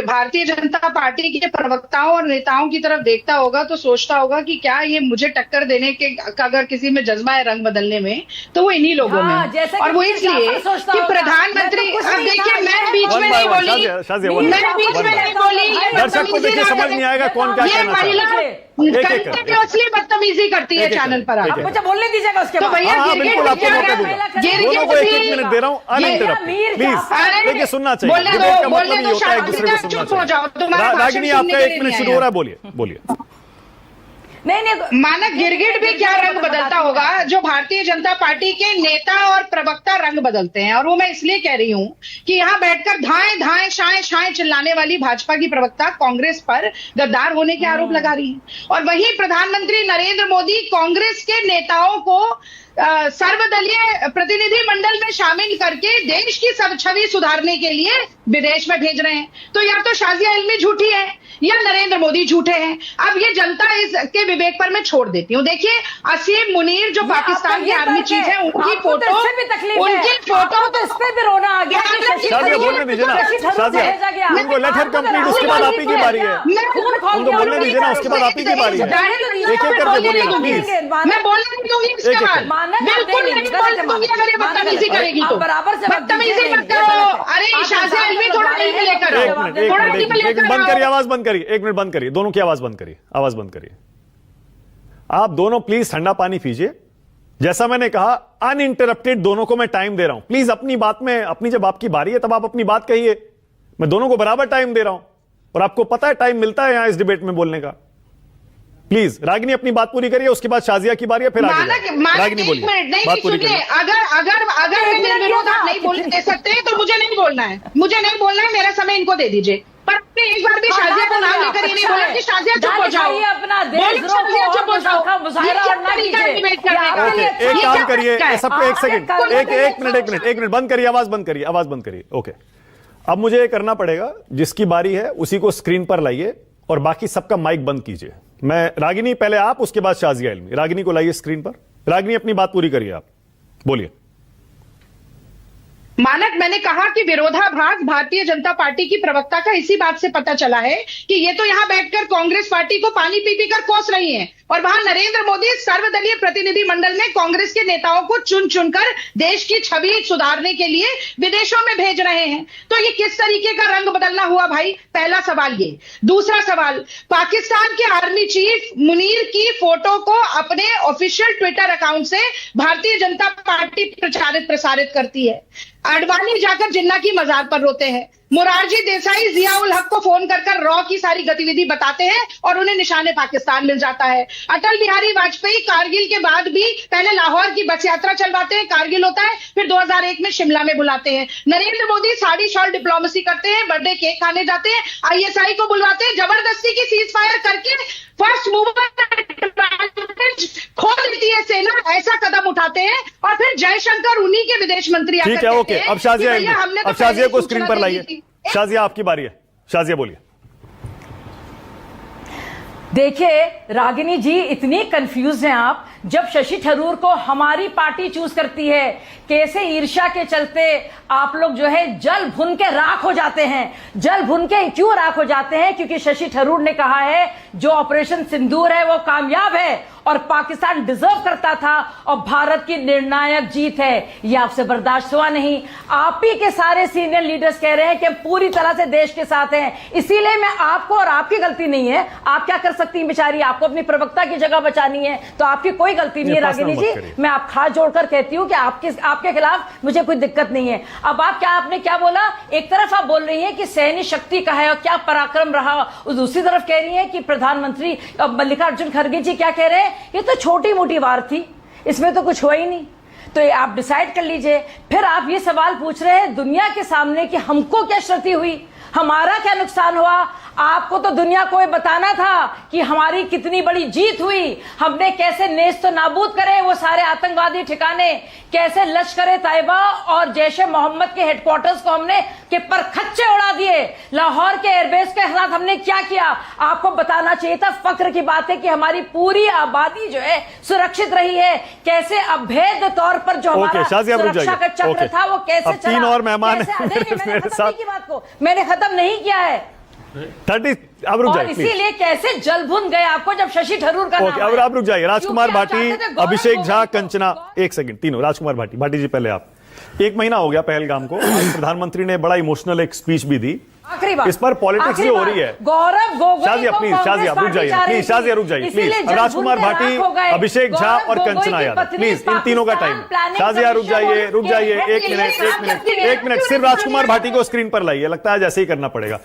Bharatiya Janata party के प्रवक्ताओं और नेताओं की तरफ देखता होगा तो सोचता होगा कि क्या ये मुझे टक्कर देने के अगर किसी में जज्बा है रंग बदलने में तो वो इन्हीं लोगों में, और वो इसलिए कि प्रधानमंत्री, अब देखिए मैं बीच में नहीं बोली, मैं बीच में नहीं बोली, दर्शक को देखिए समझ नहीं आएगा कौन क्या कहना चाहता है। कंटिन्यूअसली बदतमीजी करती है चैनल पर। आप मुझे बोलने दीजिएगा उसके तो भैया बिल्कुल आपको मौका दूंगा, दोनों को एक मिनट दे रहा हूँ अनइंटरप्ट, प्लीज देखिए सुनना चाहिए, डिबेट का मतलब ये होता है एक दूसरे को सुनना चाहिए। रागिनी आपका 1 मिनट शुरू हो रहा है, बोलिए बोलिए। नहीं, मानक गिरगिट भी क्या रंग बदलता होगा जो भारतीय जनता पार्टी के नेता और प्रवक्ता रंग बदलते हैं, और वो मैं इसलिए कह रही हूं कि यहां बैठकर धाएं धाएं शाएं शाएं चिल्लाने वाली भाजपा की प्रवक्ता कांग्रेस पर गद्दार होने के आरोप लगा रही है, और वहीं प्रधानमंत्री नरेंद्र मोदी कांग्रेस के नेताओं को सर्वदलीय प्रतिनिधि मंडल में शामिल करके देश की सब छवि सुधारने के लिए विदेश में भेज रहे हैं। तो या तो शाजिया इल्मी झूठी है या नरेंद्र मोदी झूठे हैं। अब ये जनता इसके विवेक पर मैं छोड़ देती हूँ। देखिए असीम मुनीर जो पाकिस्तान की आर्मी चीफ है, उनकी फोटो तो इस पे भी रोना आ गया। बोलने दीजिए ना शाजिया, उनको लेट हर कंप्लीट, उसके बाद आप ही की बारी है, उनको बोलने दीजिए ना, उसके बाद आप ही की बारी है, एक एक करके बोलिए ना प्लीज। मैं बोलने नहीं दूंगी इसके बाद, बिल्कुल नहीं बोलने दूंगी अगर ये बदतमीजी करेगी तो। बदतमीजी मत करो, अरे शाजिया इल्मी थोड़ा दिल में लेकर आओ, थोड़ा दिल में लेकर आओ। बंद करिए, आवाज बंद करिए, 1 मिनट बंद करिए, दोनों की आवाज बंद करिए, आवाज बंद करिए। आप दोनों प्लीज ठंडा पानी पीजिए। जैसा मैंने कहा अनइंटरप्टेड दोनों को मैं टाइम दे रहा हूं, प्लीज अपनी बात में, अपनी जब आपकी बारी है तब आप अपनी बात कहिए। मैं दोनों को बराबर टाइम दे रहा हूं और आपको पता है टाइम मिलता है यहां इस डिबेट में बोलने का। प्लीज रागिनी अपनी बात पूरी करिए, उसके बाद शाजिया की बारी है, फिर रागिनी बोलिए, बात पूरी करिए। अगर मेरे विरोध आप नहीं बोलने दे सकते तो मुझे नहीं बोलना है, मुझे नहीं बोलना है, मेरा समय इनको दे दीजिए। पर एक बार भी शाजिया को नाम लेकर ये नहीं बोला कि शाजिया चुप हो जाओ, अपना देश चुप हो जाओ। एक काम करिए सबको, एक सेकंड, एक मिनट बंद करिए, आवाज बंद करिए, आवाज बंद करिए। ओके, अब मुझे ये करना पड़ेगा, जिसकी बारी है उसी को स्क्रीन पर लाइए और बाकी सबका माइक बंद कीजिए। मैं रागिनी पहले आप, उसके बाद शाजिया इल्मी। रागिनी को लाइए स्क्रीन पर। रागिनी अपनी बात पूरी करिए, आप बोलिए। मानक, मैंने कहा कि विरोधाभास भारतीय जनता पार्टी की प्रवक्ता का इसी बात से पता चला है कि ये तो यहां बैठकर कांग्रेस पार्टी को पानी पी कर कोस रही हैं, और वहां नरेंद्र मोदी सर्वदलीय प्रतिनिधि मंडल में कांग्रेस के नेताओं को चुन चुनकर देश की छवि सुधारने के लिए विदेशों में भेज रहे हैं। तो ये किस तरीके का रंग बदलना हुआ भाई? पहला सवाल ये। दूसरा सवाल, पाकिस्तान के आर्मी चीफ मुनीर की फोटो को अपने ऑफिशियल ट्विटर अकाउंट से भारतीय जनता पार्टी प्रसारित करती है। अडवाणी जाकर जिन्ना की मजार पर रोते हैं। मोरारजी देसाई जियाउल हक को फोन कर रॉ की सारी गतिविधि बताते हैं और उन्हें निशाने पाकिस्तान मिल जाता है। अटल बिहारी वाजपेयी कारगिल के बाद भी पहले लाहौर की बस यात्रा चलवाते हैं, कारगिल होता है, फिर 2001 में शिमला में बुलाते हैं। नरेंद्र मोदी साड़ी शॉल डिप्लोमेसी करते हैं, बर्थडे केक खाने जाते हैं, ISI को बुलवाते हैं, जबरदस्ती की सीज फायर करके फर्स्ट मूवर खो देती है सेना, ऐसा कदम उठाते हैं, और फिर जयशंकर उन्हीं के विदेश मंत्री आकर ठीक है, ओके। अब शाजिया को स्क्रीन पर लाइए। शाजिया आपकी बारी है, शाजिया बोलिए। देखिए रागिनी जी, इतनी कंफ्यूज हैं आप। जब शशि थरूर को हमारी पार्टी चूज करती है, कैसे ईर्ष्या के चलते आप लोग जो है जल भुन के राख हो जाते हैं। जल भुन के क्यों राख हो जाते हैं? क्योंकि शशि थरूर ने कहा है जो ऑपरेशन सिंदूर है वो कामयाब है और पाकिस्तान डिजर्व करता था और भारत की निर्णायक जीत है। ये आपसे बर्दाश्त हुआ नहीं। आप ही के सारे सीनियर लीडर्स कह रहे हैं कि हम पूरी तरह से देश के साथ हैं, इसीलिए मैं आपको, और आपकी गलती नहीं है, आप क्या कर सकती हैं बेचारी, आपको अपनी प्रवक्ता की जगह बचानी है, तो आपकी कोई गलती नहीं है रागिनी जी। मैं आप हाथ जोड़कर कहती हूं कि आपके खिलाफ मुझे कोई दिक्कत नहीं है। अब आप आपने क्या बोला? एक तरफ आप बोल रही हैं कि सैन्य शक्ति का है और क्या पराक्रम रहा, और दूसरी तरफ कह रही हैं कि प्रधानमंत्री मल्लिकार्जुन खड़गे जी क्या कह रहे हैं, ये तो छोटी मोटी वार थी, इसमें तो कुछ हुआ ही नहीं। तो आप डिसाइड कर लीजिए। फिर आप ये सवाल पूछ रहे हैं दुनिया के सामने कि हमको क्या क्षति हुई, हमारा क्या नुकसान हुआ। आपको तो दुनिया को ये बताना था कि हमारी कितनी बड़ी जीत हुई, हमने कैसे नेस्त नाबूद करे वो सारे आतंकवादी ठिकाने, कैसे लश्कर तैयबा और जैश ए मोहम्मद के हेडक्वार्टर्स को हमने के पर खच्चे उड़ा दिए, लाहौर के एयरबेस के खिलाफ हमने क्या किया। आपको बताना चाहिए था। फक्र की बात है कि हमारी पूरी आबादी जो है सुरक्षित रही है, कैसे अभेद तौर पर जो हमारा सुरक्षा का चक्र था वो कैसे चला। 3 और मेहमान मेरे साथ की बात को मैंने खत्म नहीं किया है। 30 अब रुक और जाइए इसीलिए कैसे जल भुन गए आपको जब शशि थरूर का नाम ओके, अब आप रुक जाइए। राजकुमार भाटी, अभिषेक झा, कंचना, एक सेकंड, तीनों। राजकुमार भाटी जी पहले आप। 1 महीना हो गया पहलगाम को, प्रधानमंत्री ने बड़ा इमोशनल एक स्पीच भी दी। आखिरी बात, इस पर पॉलिटिक्स जो हो रही है, गौरव गोगोई शाजिया प्लीज, शाजिया रुक जाइए प्लीज, शाजिया रुक जाइए प्लीज। राजकुमार भाटी, अभिषेक झा और कंचना यादव, प्लीज इन तीनों का टाइम। शाजिया रुक जाइए, रुक जाइए, 1 मिनट, 1 मिनट, 1 मिनट। सिर्फ राजकुमार भाटी को स्क्रीन पर लाइए, लगता है जैसे ही करना पड़ेगा।